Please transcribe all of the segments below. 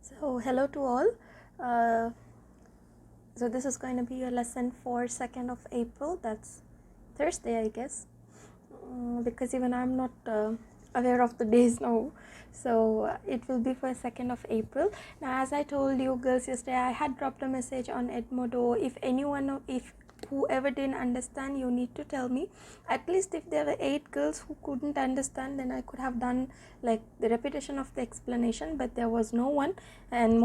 So hello to all. Uh, so this is going to be your lesson for 2nd of April. That's Thursday, I guess, because even I'm not aware of the days now. So it will be for 2nd of April. Now, as I told you girls yesterday, I had dropped a message on Edmodo. If whoever didn't understand, you need to tell me. At least if there were 8 girls who couldn't understand, then I could have done like the repetition of the explanation, but there was no one. And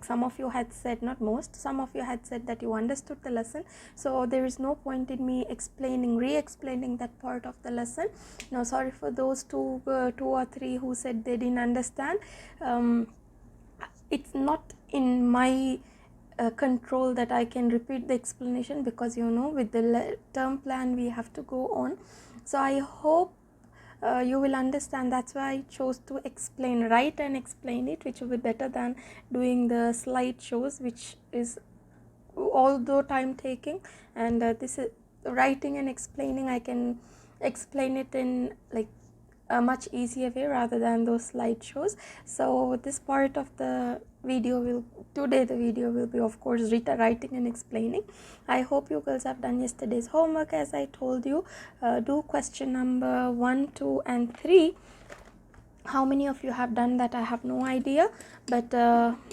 some of you had said, not most, some of you had said that you understood the lesson, so there is no point in me re-explaining that part of the lesson. Now sorry for those two or three who said they didn't understand. It's not in my control that I can repeat the explanation, because with the term plan we have to go on. So I hope you will understand. That's why I chose to write and explain it, which will be better than doing the slideshows, which is although time taking. And this is writing and explaining, I can explain it in like a much easier way rather than those slideshows. So this part of the video the video will be, of course, writing and explaining. I hope you girls have done yesterday's homework. As I told you, do question number 1, 2 and 3. How many of you have done that, I have no idea, but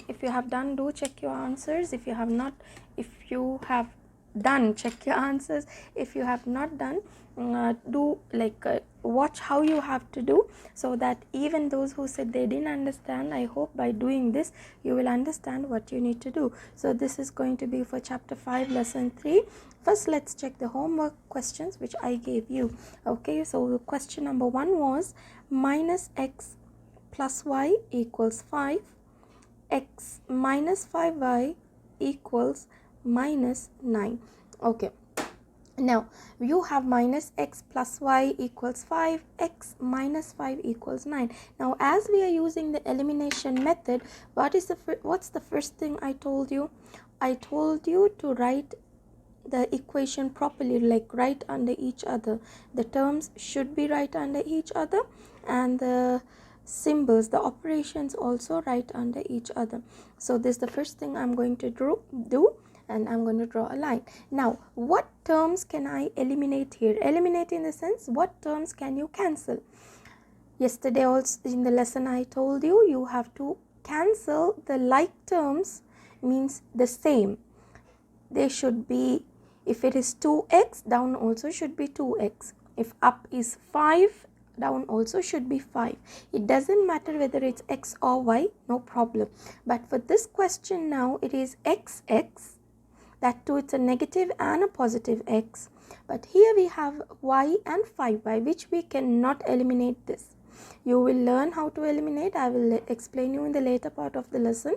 if you have done, do check your answers. If you have not, if you have done, check your answers. If you have not done, do watch how you have to do, so that even those who said they didn't understand, I hope by doing this you will understand what you need to do. So this is going to be for chapter 5, lesson 3. First, let's check the homework questions which I gave you. Okay, so question number 1 was minus x plus y equals 5, x minus 5y equals minus 9. Okay, now you have minus x plus y equals 5, x minus 5 equals 9. Now as we are using the elimination method, what's the first thing I told you? I told you to write the equation properly, like right under each other. The terms should be right under each other, and the symbols, the operations, also right under each other. So this is the first thing I'm going to do, and I'm going to draw a line. Now what terms can I eliminate here? Eliminate in the sense, what terms can you cancel? Yesterday also in the lesson I told you, you have to cancel the like terms, means the same. They should be, if it is 2x, down also should be 2x. If up is 5, down also should be 5. It doesn't matter whether it's x or y, no problem. But for this question now, it is xx, that too it's a negative and a positive x. But here we have y and 5y, which we cannot eliminate this. You will learn how to eliminate. I will explain you in the later part of the lesson.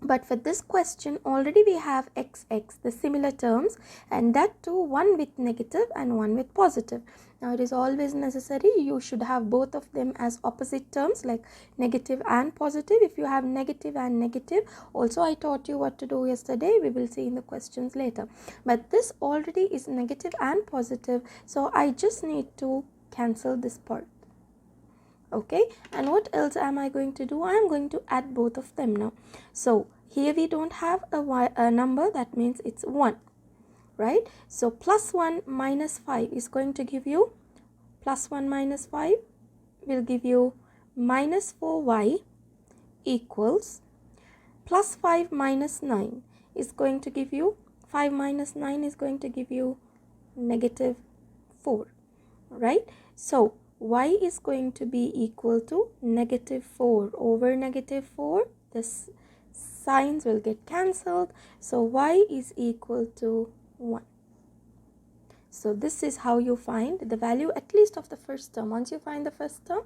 But for this question, already we have xx, the similar terms, and that too one with negative and one with positive. Now it is always necessary you should have both of them as opposite terms, like negative and positive. If you have negative and negative, also I taught you what to do yesterday. We will see in the questions later. But this already is negative and positive, so I just need to cancel this part. Okay, and what else am I going to do? I am going to add both of them now. So here we don't have a number, that means it's 1, right? So plus 1 minus 5 is going to give you, plus 1 minus 5 will give you minus 4y equals, plus 5 minus 9 is going to give you, 5 minus 9 is going to give you negative 4, right? So y is going to be equal to negative 4 over negative 4. The signs will get cancelled. So y is equal to 1. So this is how you find the value, at least of the first term. Once you find the first term,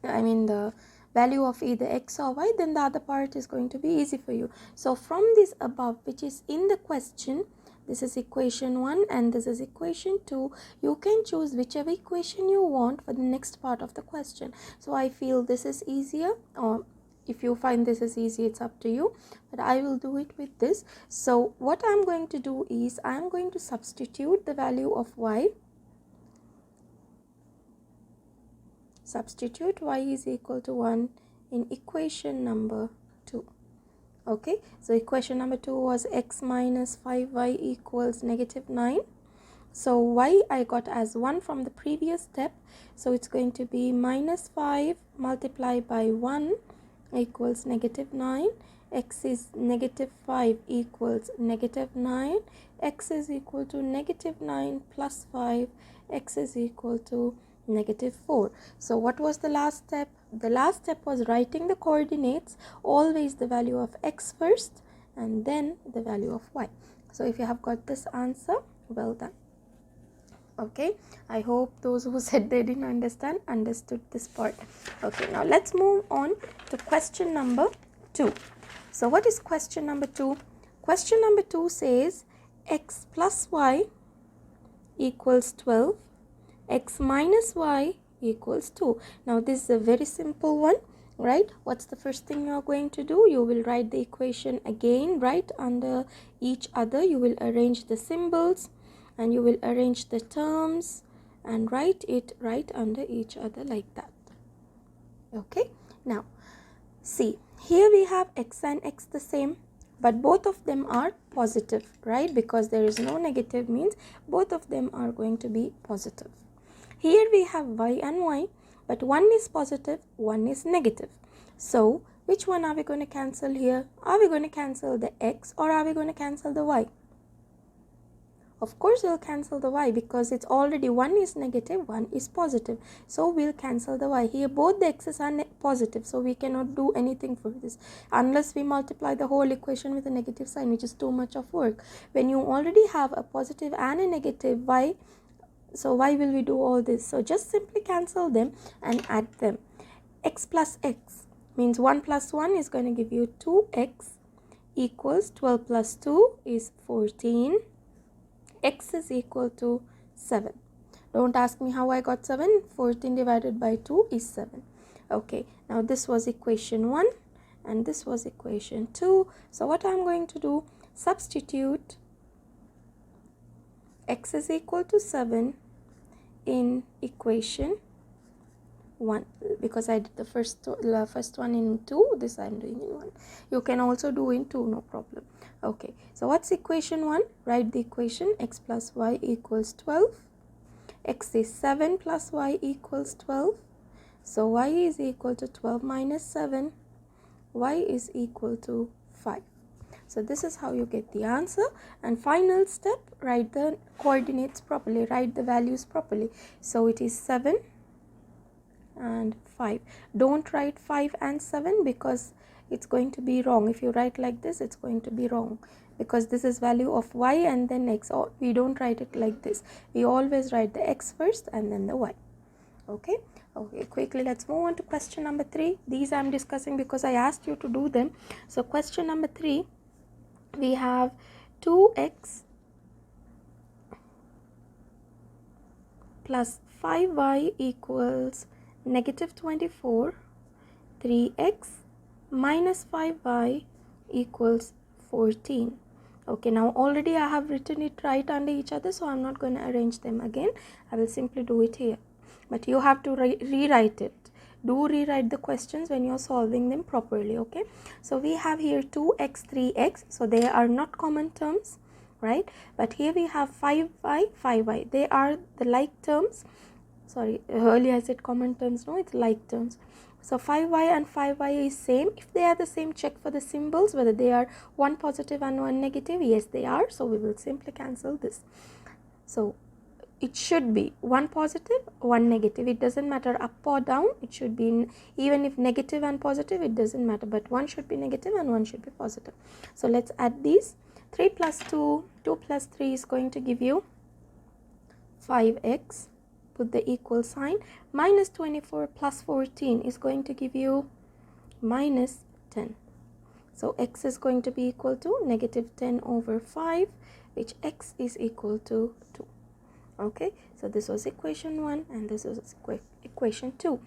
the value of either x or y, then the other part is going to be easy for you. So from this above, which is in the question, this is equation 1 and this is equation 2. You can choose whichever equation you want for the next part of the question. So I feel this is easier, or if you find this is easy, it's up to you, but I will do it with this. So what I'm going to do is, I'm going to substitute the value of y. Substitute y is equal to 1 in equation number 2. Okay, so equation number 2 was x minus 5y equals negative 9. So y I got as 1 from the previous step, so it's going to be minus 5 multiplied by 1 equals negative 9. X is negative 5 equals negative 9. X is equal to negative 9 plus 5. X is equal to negative 4. So what was the last step? The last step was writing the coordinates, always the value of x first and then the value of y. So if you have got this answer, well done. Okay, I hope those who said they didn't understood this part. Okay, now let's move on to question number 2. So what is question number 2? Question number 2 says x plus y equals 12, x minus y equals 2. Now this is a very simple one, right? What's the first thing you are going to do? You will write the equation again right under each other. You will arrange the symbols and you will arrange the terms and write it right under each other like that. Okay, now see, here we have x and x the same, but both of them are positive, right? Because there is no negative, means both of them are going to be positive. Here we have y and y, but one is positive, one is negative. So which one are we going to cancel here? Are we going to cancel the x or are we going to cancel the y? Of course we'll cancel the y because it's already one is negative, one is positive. So we'll cancel the y. Here both the x's are positive, so we cannot do anything for this unless we multiply the whole equation with a negative sign, which is too much of work. When you already have a positive and a negative y, so why will we do all this? So just simply cancel them and add them. X plus x means 1 plus 1 is going to give you 2x equals 12 plus 2 is 14. X is equal to 7. Don't ask me how I got 7. 14 divided by 2 is 7. Okay, now this was equation 1 and this was equation 2. So what I'm going to do, substitute x is equal to 7 in equation 1, because I did the first one in 2, this I am doing in 1. You can also do in 2, no problem. Okay, so what's equation 1? Write the equation x plus y equals 12. X is 7 plus y equals 12. So y is equal to 12 minus 7. Y is equal to 5. So this is how you get the answer. And final step, write the coordinates properly, write the values properly. So it is 7 and 5. Don't write 5 and 7 because it's going to be wrong. If you write like this, it's going to be wrong because this is value of y and then x. Or we don't write it like this. We always write the x first and then the y. Okay, quickly let's move on to question number 3. These I'm discussing because I asked you to do them. So question number 3, we have 2x plus 5y equals negative 24. 3x minus 5y equals 14. Okay, now already I have written it right under each other, so I'm not going to arrange them again. I will simply do it here, but you have to rewrite it. Do rewrite the questions when you're solving them properly. Okay, so we have here 2x 3x, so they are not common terms, right? But here we have 5y 5y, they are the like terms. Sorry, earlier I said common terms, no, it's like terms. So 5y and 5y is same. If they are the same, check for the symbols whether they are one positive and one negative. Yes, they are, so we will simply cancel this. So it should be one positive, one negative. It doesn't matter up or down. It should be even if negative and positive, it doesn't matter, but one should be negative and one should be positive. So let's add these. 3 plus 2, 2 plus 3 is going to give you 5x. Put the equal sign. Minus 24 plus 14 is going to give you minus 10. So x is going to be equal to negative 10 over 5, which x is equal to 2. Okay, so this was equation 1 and this was equation 2.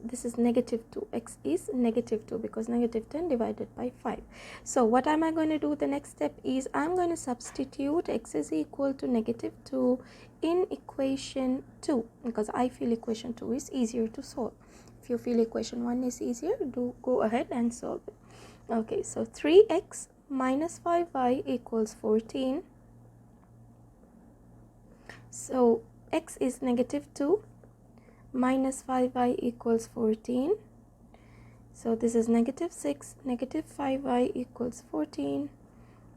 This is negative 2. X is negative 2 because negative 10 divided by 5. So what am I going to do? The next step is I'm going to substitute x is equal to negative 2 in equation 2 because I feel equation 2 is easier to solve. if you feel equation 1 is easier, do go ahead and solve it. Okay, so 3x minus 5y equals 14. So x is negative 2 minus 5y equals 14. So this is negative 6, negative 5y equals 14.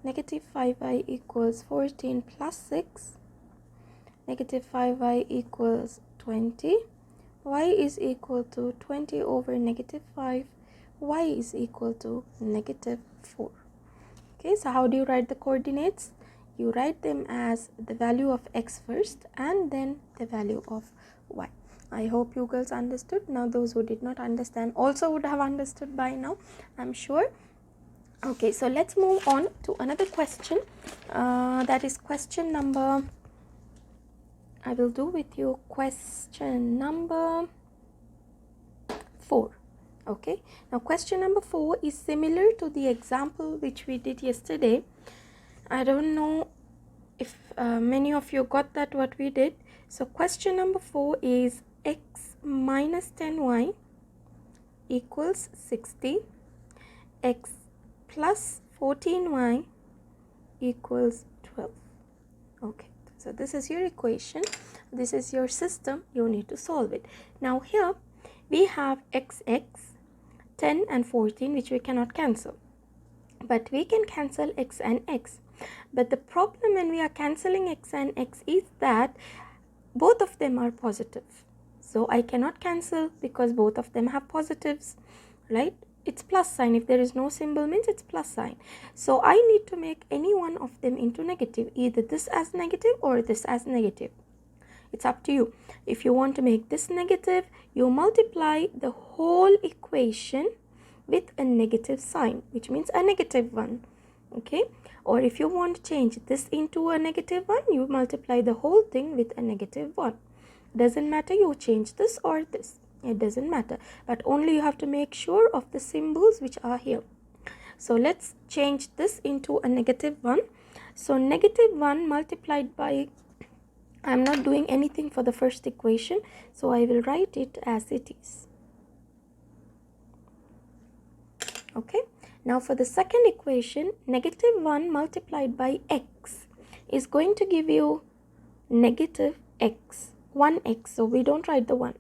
Negative 5y equals 14 plus 6. Negative 5y equals 20. Y is equal to 20 over negative 5. Y is equal to negative 4. Okay, so how do you write the coordinates? You write them as the value of x first and then the value of y. I hope you girls understood. Now those who did not understand also would have understood by now, I'm sure. Okay, so let's move on to another question. That is question number, I will do with you question number 4. Okay, now question number 4 is similar to the example which we did yesterday. I don't know if many of you got that what we did. So question number 4 is x minus 10y equals 60. X plus 14y equals 12. Okay, so this is your equation, this is your system, you need to solve it. Now here we have x, 10 and 14 which we cannot cancel, but we can cancel x and x. But the problem when we are cancelling x and x is that both of them are positive. So I cannot cancel because both of them have positives, right? It's plus sign. If there is no symbol means it's plus sign. So I need to make any one of them into negative, either this as negative or this as negative. It's up to you. If you want to make this negative, you multiply the whole equation with a negative sign, which means a negative 1. Okay, or if you want to change this into a negative 1, you multiply the whole thing with a negative 1. Doesn't matter you change this or this, it doesn't matter, but only you have to make sure of the symbols which are here. So let's change this into a negative 1. So negative 1 multiplied by, I'm not doing anything for the first equation, so I will write it as it is. Okay, now for the second equation, negative 1 multiplied by x is going to give you negative x, 1x, so we don't write the 1.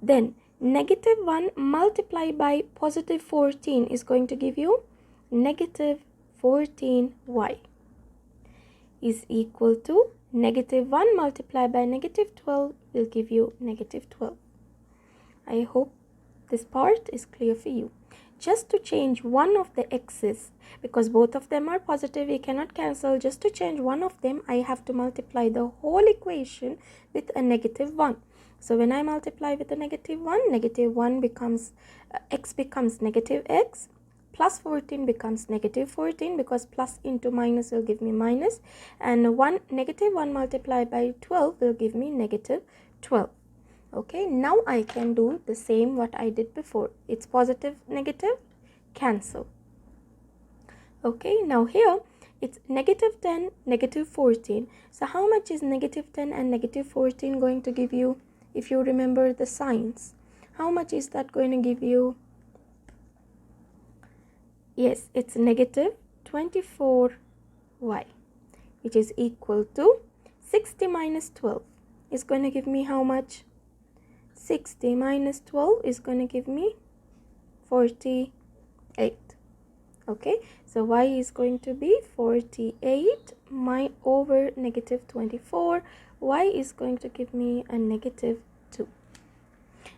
Then negative 1 multiplied by positive 14 is going to give you negative 14y is equal to negative 1 multiplied by negative 12 will give you negative 12. I hope this part is clear for you. Just to change one of the x's, because both of them are positive, we cannot cancel. Just to change one of them, I have to multiply the whole equation with a negative 1. So when I multiply with a negative 1 becomes, x becomes negative x, plus 14 becomes negative 14, because plus into minus will give me minus, and negative 1 multiplied by 12 will give me negative 12. Okay, now I can do the same what I did before. It's positive, negative, cancel. Okay, now here it's negative 10, negative 14. So how much is negative 10 and negative 14 going to give you? If you remember the signs, how much is that going to give you? Yes, it's negative 24y, which is equal to 60 minus 12 is going to give me how much? 60 minus 12 is going to give me 48. Okay, so y is going to be 48 over negative 24. Y is going to give me a negative 2.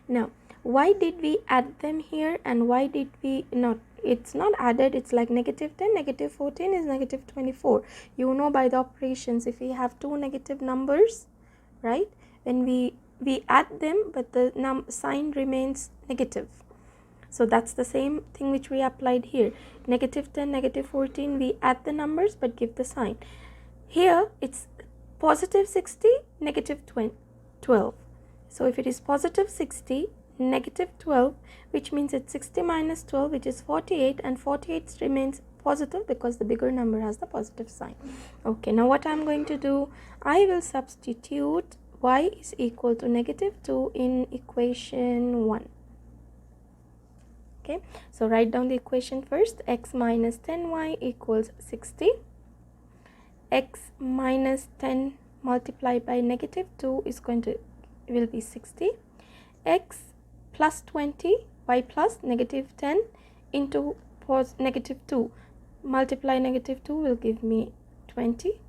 Now, why did we add them here and why did we not? It's not added, it's like negative 10, negative 14 is negative 24. You know by the operations, if we have two negative numbers, right, when we add them but the sign remains negative. So that's the same thing which we applied here. Negative 10, negative 14, we add the numbers but give the sign. Here it's positive 60, negative 12. So if it is positive 60, negative 12, which means it's 60 minus 12, which is 48, and 48 remains positive because the bigger number has the positive sign. Okay, now what I'm going to do, I will substitute y is equal to negative 2 in equation 1. Okay, so write down the equation first. X minus 10y equals 60. X minus 10 multiplied by negative 2 will be 60. X plus 20, y plus negative 10 into negative 2 multiply negative 2 will give me 20.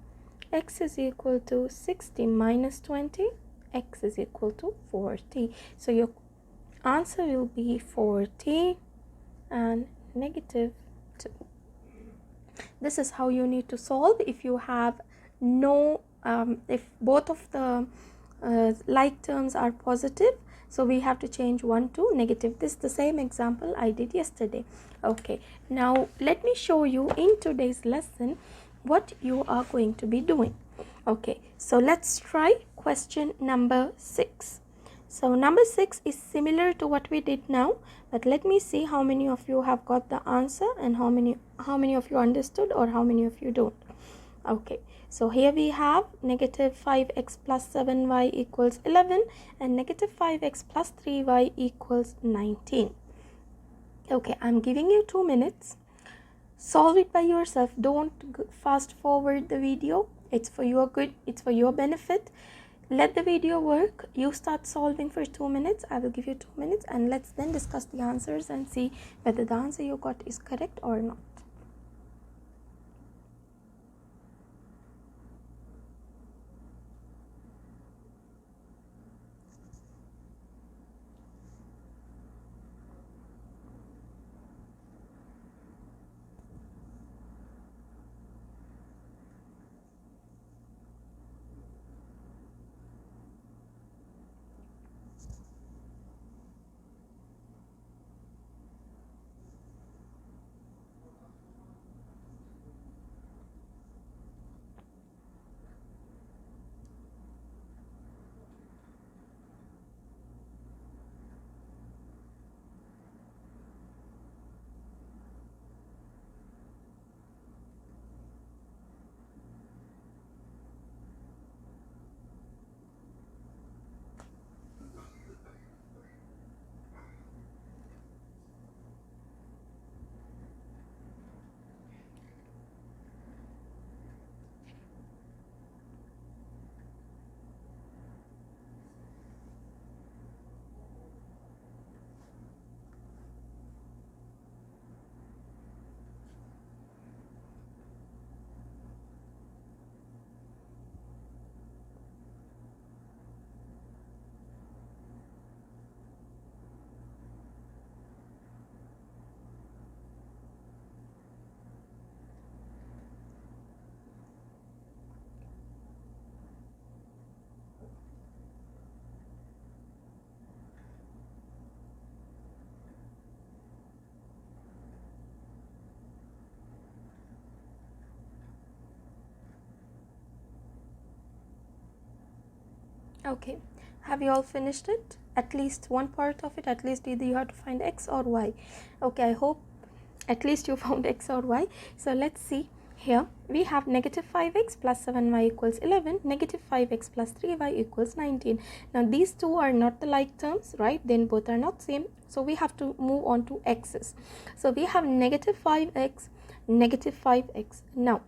X is equal to 60 minus 20. X is equal to 40. So your answer will be 40 and negative 2. This is how you need to solve if you have no if both of the like terms are positive. So we have to change one to negative. This is the same example I did yesterday. Okay, now let me show you in today's lesson what you are going to be doing. Okay, so let's try question number 6. So number 6 is similar to what we did now, but let me see how many of you have got the answer and how many of you understood or how many of you don't. Okay, so here we have negative 5x plus 7y equals 11 and negative 5x plus 3y equals 19. Okay, I'm giving you 2 minutes. Solve it by yourself. Don't fast forward the video. It's for your good, it's for your benefit. Let the video work. You start solving for 2 minutes. I will give you 2 minutes and let's then discuss the answers and see whether the answer you got is correct or not. Okay, have you all finished it? At least one part of it, at least either you have to find x or y. Okay, I hope at least you found x or y. So let's see. Here we have negative 5x plus 7y equals 11, negative 5x plus 3y equals 19. Now these two are not the like terms, right? Then both are not same. So we have to move on to x's. So we have negative 5x, negative 5x. Now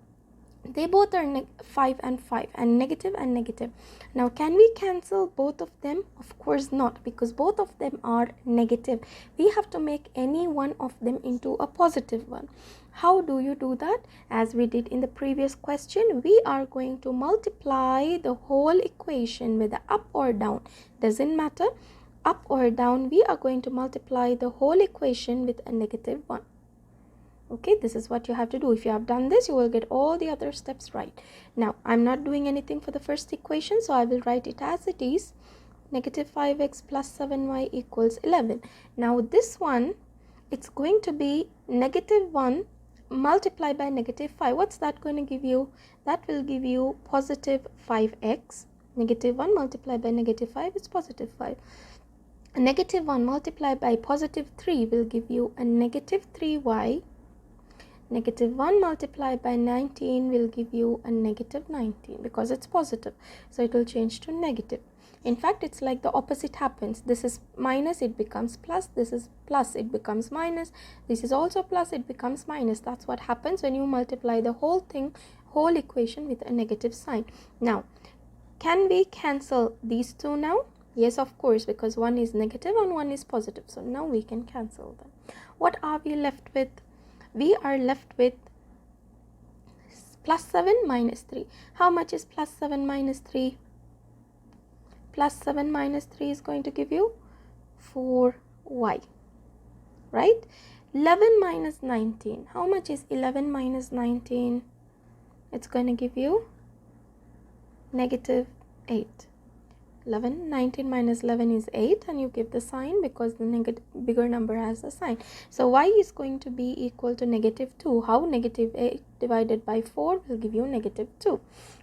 they both are 5 and 5 and negative. Now can we cancel both of them? Of course not, because both of them are negative. We have to make any one of them into a positive one. How do you do that? As we did in the previous question, we are going to multiply the whole equation with the up or down. Doesn't matter, up or down, we are going to multiply the whole equation with a negative 1. Okay, this is what you have to do. If you have done this, you will get all the other steps right. Now, I'm not doing anything for the first equation, so I will write it as it is. Negative 5x plus 7y equals 11. Now, this one, it's going to be negative 1 multiplied by negative 5. What's that going to give you? That will give you positive 5x. Negative 1 multiplied by negative 5 is positive 5. A negative 1 multiplied by positive 3 will give you a negative 3y. Negative 1 multiplied by 19 will give you a negative 19 because it's positive. So it will change to negative. In fact, it's like the opposite happens. This is minus, it becomes plus. This is plus, it becomes minus. This is also plus, it becomes minus. That's what happens when you multiply the whole thing, whole equation with a negative sign. Now, can we cancel these two now? Yes, of course, because one is negative and one is positive. So now we can cancel them. What are we left with? We are left with plus 7 minus 3. How much is plus 7 minus 3? Plus 7 minus 3 is going to give you 4y, right? 11 minus 19. How much is 11 minus 19? It's going to give you negative 8. 19 minus 11 is 8, and you give the sign because the bigger number has a sign. So y is going to be equal to negative 2. How? Negative 8 divided by 4 will give you negative 2.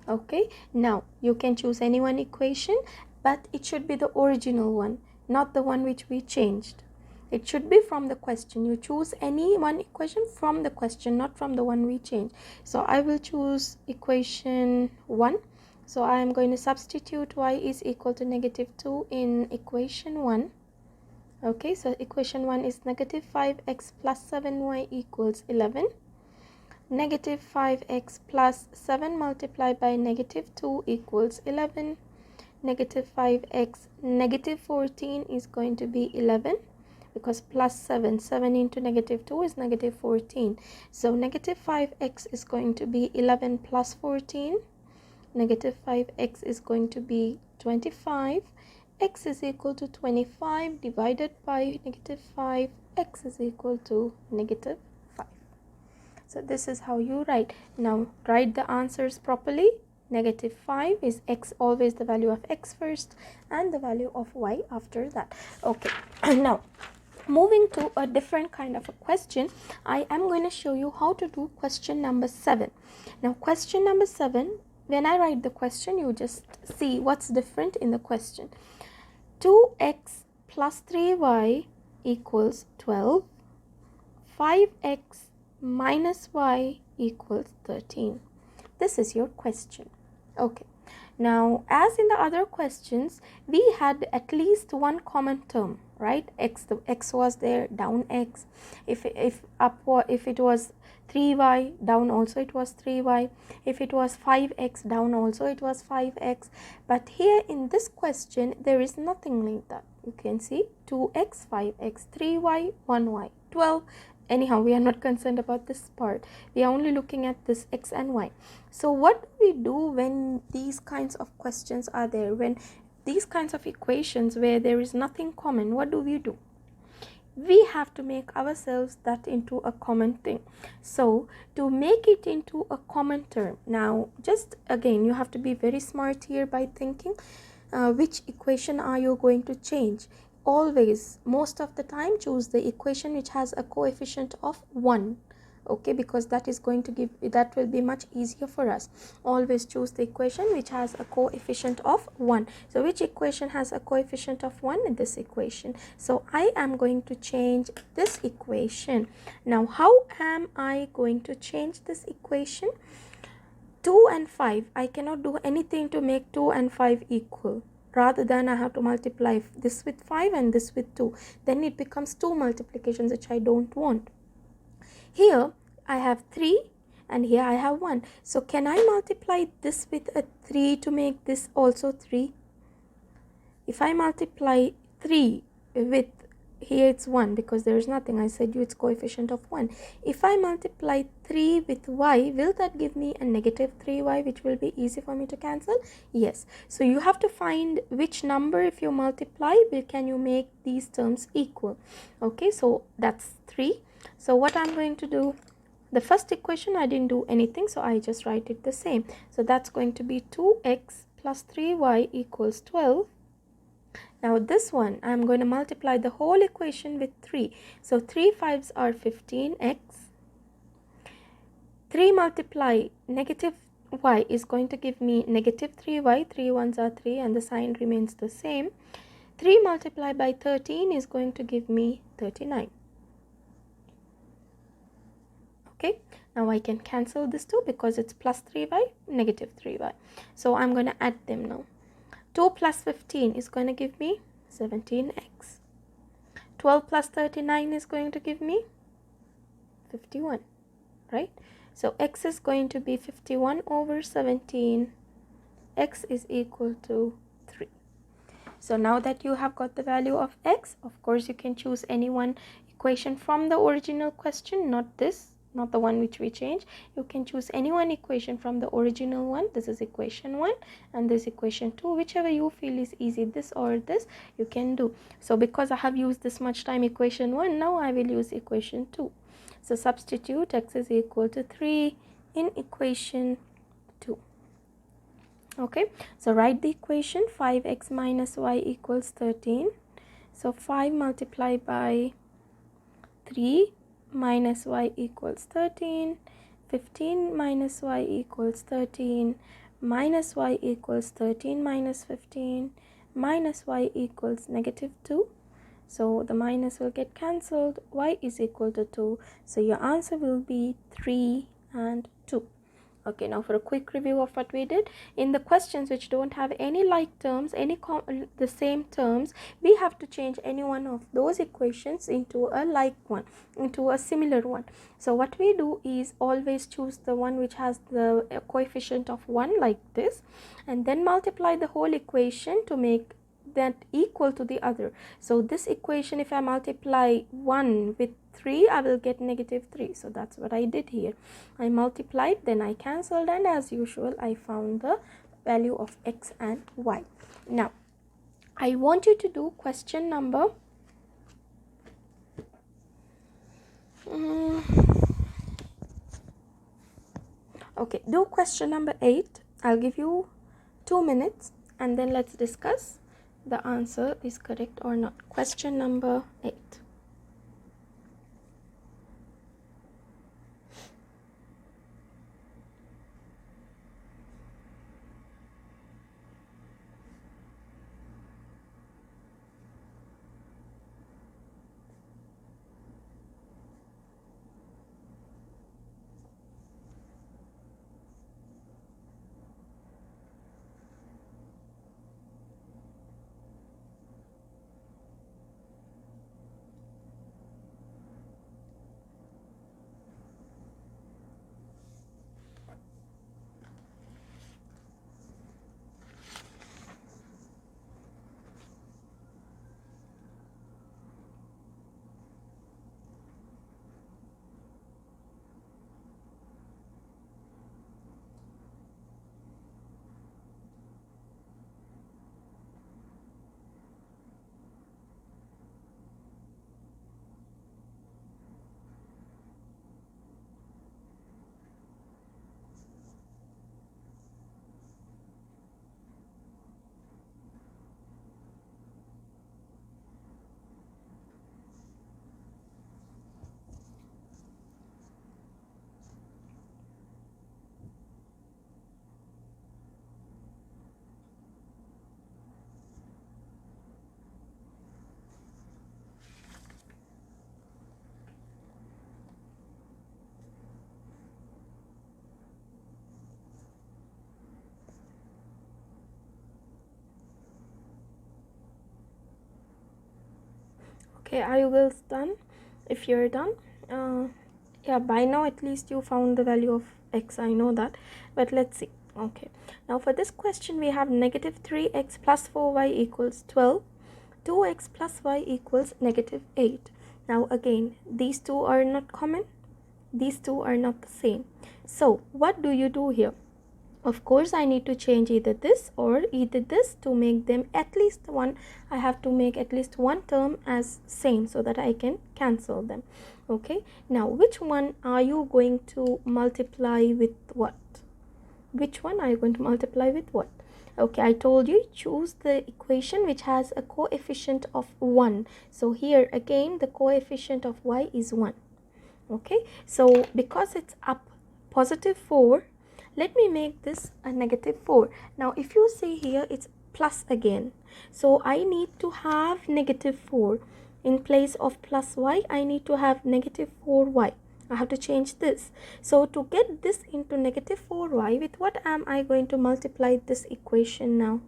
Okay, now you can choose any one equation, but it should be the original one, not the one which we changed. It should be from the question. You choose any one equation from the question, not from the one we changed. So I will choose equation 1. So I am going to substitute y is equal to negative 2 in equation 1. Okay, so equation 1 is negative 5x plus 7y equals 11. Negative 5x plus 7 multiplied by negative 2 equals 11. Negative 5x, negative 14 is going to be 11, because plus 7 into negative 2 is negative 14. So negative 5x is going to be 11 plus 14. Negative 5x is going to be 25. X is equal to 25 divided by negative 5. X is equal to negative 5. So this is how you write. Now write the answers properly. Negative 5 is x, always the value of x first, and the value of y after that. Okay, now moving to a different kind of a question, I am going to show you how to do question number 7. Now question number 7, when I write the question, you just see what's different in the question. 2x plus 3y equals 12. 5x minus y equals 13. This is your question. Okay. Now, as in the other questions, we had at least one common term, right? The x was there, down x. If upward, if it was 3y, down also it was 3y. If it was 5x, down also it was 5x. But here in this question, there is nothing like that. You can see 2x, 5x, 3y, 1y, 12. Anyhow, we are not concerned about this part. We are only looking at this x and y. So what do we do when these kinds of questions are there? When these kinds of equations where there is nothing common, what do? We have to make ourselves that into a common thing. So to make it into a common term, now just again, you have to be very smart here by thinking which equation are you going to change. Always, most of the time, choose the equation which has a coefficient of 1. Okay, because that is going to give, that will be much easier for us. Always choose the equation which has a coefficient of 1. So which equation has a coefficient of 1? This equation. So I am going to change this equation. Now how am I going to change this equation? 2 and 5, I cannot do anything to make 2 and 5 equal. Rather than I have to multiply this with 5 and this with 2. Then it becomes 2 multiplications, which I don't want. Here I have 3 and here I have 1. So can I multiply this with a 3 to make this also 3? If I multiply 3 with, here it's 1 because there is nothing, I said you it's coefficient of 1. If I multiply 3 with y, will that give me a negative 3y, which will be easy for me to cancel? Yes. So you have to find which number, if you multiply, can you make these terms equal. Okay, so that's 3. So what I'm going to do, the first equation I didn't do anything, so I just write it the same. So that's going to be 2x plus 3y equals 12. Now this one, I'm going to multiply the whole equation with 3. So 3 5s are 15x. 3 multiply negative y is going to give me negative 3y. 3 1s are 3 and the sign remains the same. 3 multiplied by 13 is going to give me 39. Okay, now I can cancel this too because it's plus 3y, negative 3y. So I'm going to add them now. 2 plus 15 is going to give me 17x. 12 plus 39 is going to give me 51, right? So x is going to be 51 over 17. X is equal to 3. So now that you have got the value of x, of course you can choose any one equation from the original question, not this, not the one which we changed. You can choose any one equation from the original one. This is equation 1 and this equation 2, whichever you feel is easy, this or this you can do. So because I have used this much time equation 1, now I will use equation 2. So substitute x is equal to 3 in equation 2. Okay, so write the equation 5x minus y equals 13. So 5 multiplied by 3 minus y equals 13. 15 minus y equals 13. Minus y equals 13 minus 15. Minus y equals negative 2. So the minus will get cancelled. Y is equal to 2. So your answer will be 3 and 2. Okay, now for a quick review of what we did. In the questions which don't have any like terms, the same terms, we have to change any one of those equations into a like one, into a similar one. So what we do is always choose the one which has the coefficient of 1 like this, and then multiply the whole equation to make that equal to the other. So this equation, if I multiply 1 with 3, I will get negative 3. So that's what I did here. I multiplied, then I cancelled, and as usual I found the value of x and y. Now I want you to do question number okay, do question number 8. I'll give you 2 minutes and then let's discuss the answer is correct or not. Question number 8. Okay, are you girls done? If you're done, yeah, by now at least you found the value of x, I know that, but let's see. Okay, now for this question we have negative 3x plus 4y equals 12, 2x plus y equals negative 8. Now again, these two are not common, these two are not the same. So what do you do here? Of course I need to change either this or either this to make them at least one. I have to make at least one term as same so that I can cancel them. Okay, now which one are you going to multiply with what? Which one are you going to multiply with what? Okay, I told you choose the equation which has a coefficient of 1. So here again the coefficient of y is 1. Okay, so because it's up positive 4, let me make this a negative 4. Now if you see here, it's plus again, so I need to have negative 4 in place of plus y. I need to have negative 4y. I have to change this. So to get this into negative 4y, with what am I going to multiply this equation now?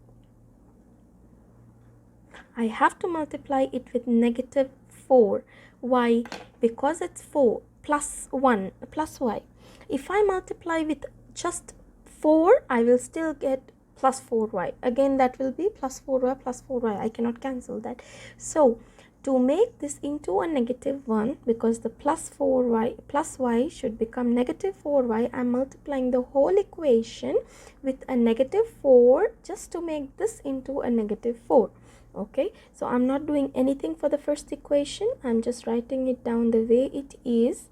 I have to multiply it with negative 4. Why? Because it's 4 plus 1 plus y. If I multiply with just 4, I will still get plus 4y. Again, that will be plus 4y plus 4y. I cannot cancel that. So to make this into a negative 1, because the plus 4y plus y should become negative 4y, I am multiplying the whole equation with a negative 4 just to make this into a negative 4. Okay, so I'm not doing anything for the first equation. I'm just writing it down the way it is.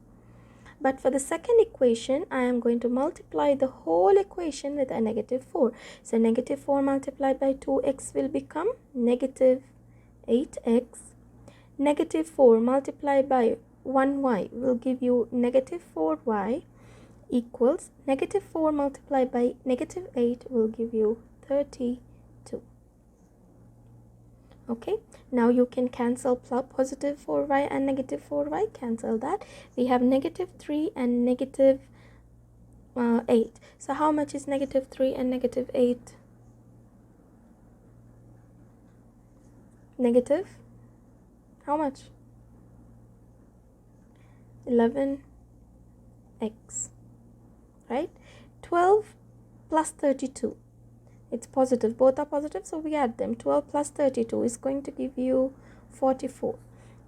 But for the second equation, I am going to multiply the whole equation with a negative 4. So negative 4 multiplied by 2x will become negative 8x. Negative 4 multiplied by 1y will give you negative 4y equals negative 4 multiplied by negative 8 will give you 32. Okay, now you can cancel positive 4y and negative 4y. Cancel that. We have negative 3 and negative 8. So how much is negative 3 and negative 8? Negative how much? 11x, right? 12 plus 32, it's positive, both are positive, so we add them. 12 plus 32 is going to give you 44.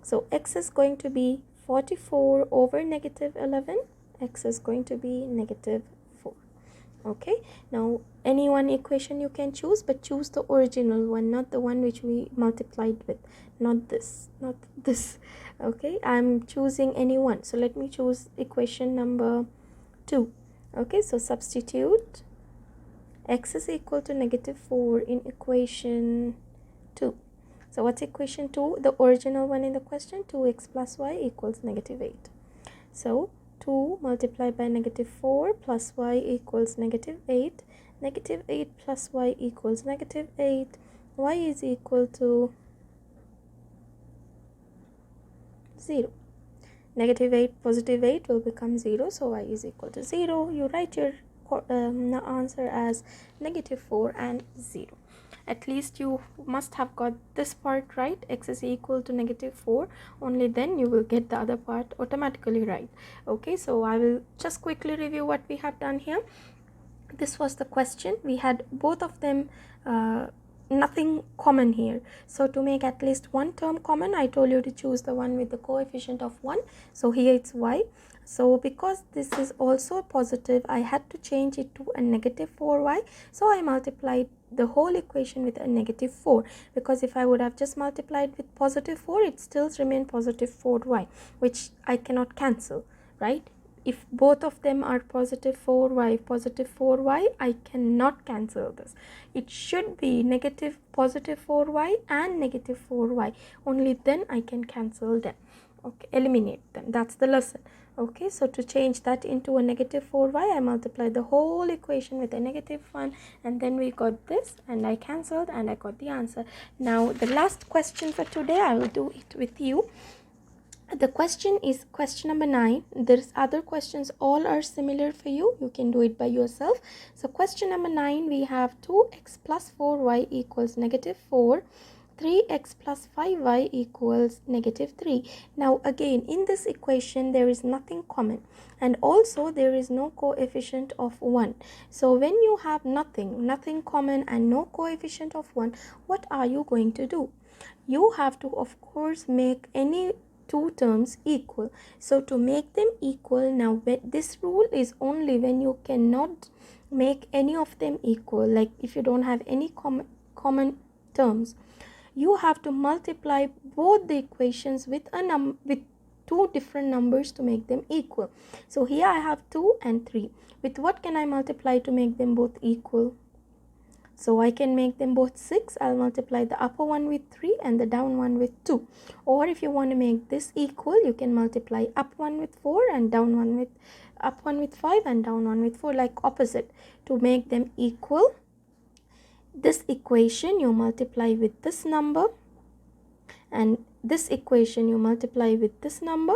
So x is going to be 44 over negative 11. X is going to be negative 4. Okay, now any one equation you can choose, but choose the original one, not the one which we multiplied with, not this. Okay, I'm choosing any one. So let me choose equation number 2. Okay, so substitute x is equal to negative 4 in equation 2. So what's equation 2? The original one in the question, 2x plus y equals negative 8. So 2 multiplied by negative 4 plus y equals negative 8. Negative 8 plus y equals negative 8. Y is equal to 0. Negative 8 positive 8 will become 0. So y is equal to 0. You write your answer as negative 4 and 0. At least you must have got this part right. X is equal to negative 4. Only then you will get the other part automatically right. Okay, so I will just quickly review what we have done here. This was the question. We had both of them nothing common here. So to make at least one term common, I told you to choose the one with the coefficient of 1. So here it's y. So because this is also positive, I had to change it to a negative 4y. So I multiplied the whole equation with a negative 4, because if I would have just multiplied with positive 4, it still remain positive 4y, which I cannot cancel, right? If both of them are positive 4y, I cannot cancel this. It should be negative positive 4y and negative 4y. Only then I can cancel them. Okay, eliminate them. That's the lesson. Okay, so to change that into a negative 4y, I multiplied the whole equation with a negative 1, and then we got this, and I cancelled, and I got the answer. Now the last question for today, I will do it with you. The question is question number 9. There's other questions, all are similar for you. You can do it by yourself. So question number 9, we have 2x plus 4y equals negative 4. 3x plus 5y equals negative 3. Now again, in this equation there is nothing common, and also there is no coefficient of 1. So when you have nothing common and no coefficient of 1, what are you going to do? You have to, of course, make any two terms equal. So to make them equal, now this rule is only when you cannot make any of them equal, like if you don't have any common terms, you have to multiply both the equations with with two different numbers to make them equal. So here I have 2 and 3. With what can I multiply to make them both equal? So I can make them both 6. I'll multiply the upper one with 3 and the down one with 2. Or if you want to make this equal, you can multiply up one with 4 and down one with up one with 5 and down one with 4, like opposite, to make them equal. This equation you multiply with this number, and this equation you multiply with this number.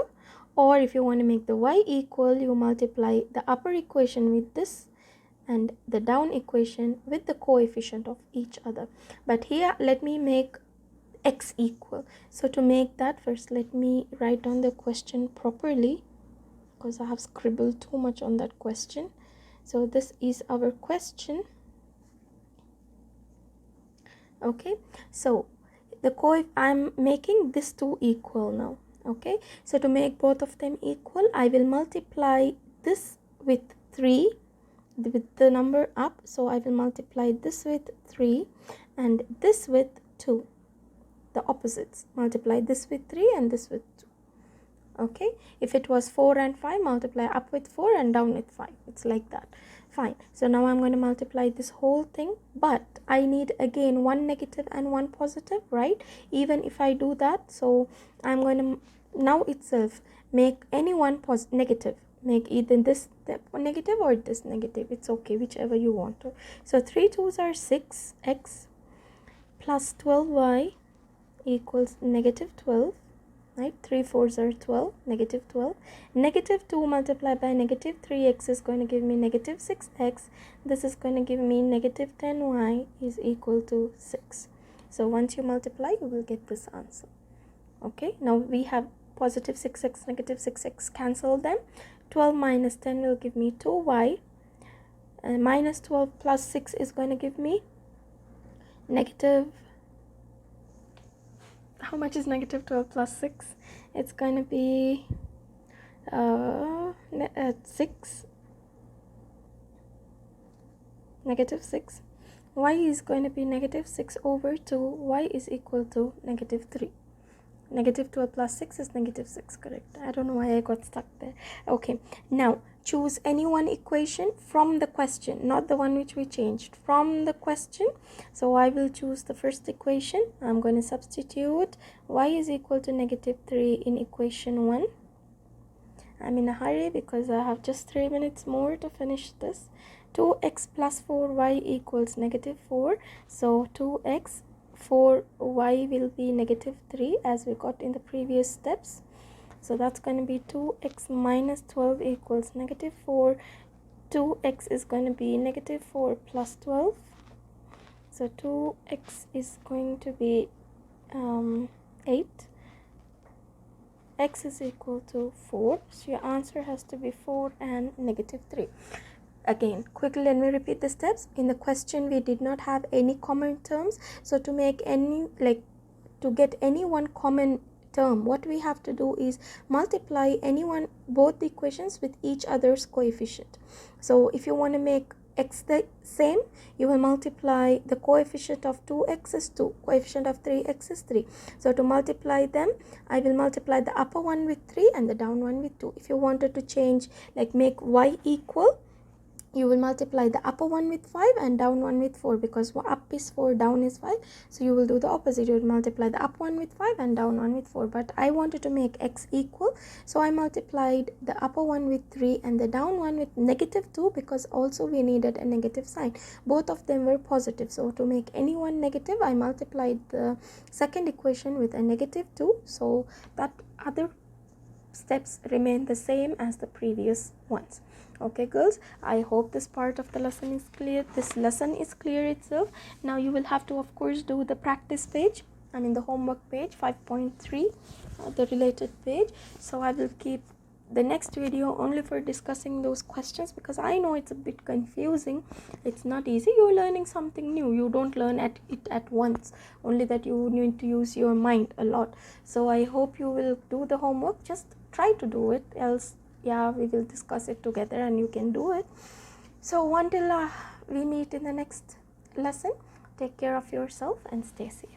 Or if you want to make the y equal, you multiply the upper equation with this and the down equation with the coefficient of each other. But here let me make x equal. So to make that, first let me write down the question properly, because I have scribbled too much on that question. So this is our question. Okay, so I'm making this two equal now. Okay, so to make both of them equal, I will multiply this with 3 with the number up. So I will multiply this with 3 and this with 2, the opposites. Multiply this with 3 and this with 2. Okay, if it was 4 and 5, multiply up with 4 and down with 5. It's like that. Fine. So now I'm going to multiply this whole thing, but I need again one negative and one positive, right? Even if I do that, so I'm going to now itself make any one negative. Make either this negative or this negative. It's okay, whichever you want to. So 3 2s are 6x plus 12y equals negative 12. Right, 3 4s are 12, negative 12. Negative 2 multiplied by negative 3x is going to give me negative 6x. This is going to give me negative 10y is equal to 6. So once you multiply, you will get this answer. Okay, now we have positive 6x, negative 6x, cancel them. 12 minus 10 will give me 2y. And minus 12 plus 6 is going to give me negative, how much is negative 12 plus 6? It's going to be 6, negative 6. Y is going to be negative 6 over 2. Y is equal to negative 3. Negative 12 plus 6 is negative 6, correct? I don't know why I got stuck there. Okay, now choose any one equation from the question, not the one which we changed, from the question. So I will choose the first equation. I'm going to substitute y is equal to negative 3 in equation 1. I'm in a hurry because I have just 3 minutes more to finish this. 2x plus 4y equals negative 4. So 2x 4y will be negative 3 as we got in the previous steps. So that's going to be 2x minus 12 equals negative 4. 2x is going to be negative 4 plus 12. So 2x is going to be 8. X is equal to 4. So your answer has to be 4 and negative 3. Again, quickly let me repeat the steps. In the question, we did not have any common terms. So to make any, to get any one common term, what we have to do is multiply both the equations with each other's coefficient. So if you want to make x the same, you will multiply the coefficient of 2x is 2, coefficient of 3x is 3. So to multiply them, I will multiply the upper one with 3 and the down one with 2. If you wanted to change, make y equal, you will multiply the upper one with 5 and down one with 4, because up is 4, down is 5. So you will do the opposite. You will multiply the up one with 5 and down one with 4. But I wanted to make x equal, so I multiplied the upper one with 3 and the down one with negative 2, because also we needed a negative sign. Both of them were positive. So to make any one negative, I multiplied the second equation with a negative 2. So that other steps remain the same as the previous ones. Okay girls, I hope this part of the lesson is clear. This lesson is clear itself. Now you will have to of course do the practice page, the homework page 5.3, the related page. So I will keep the next video only for discussing those questions, because I know it's a bit confusing. It's not easy. You're learning something new. You don't learn it at once, only that you need to use your mind a lot. So I hope you will do the homework. Just try to do it, else we will discuss it together and you can do it. So until we meet in the next lesson, take care of yourself and stay safe.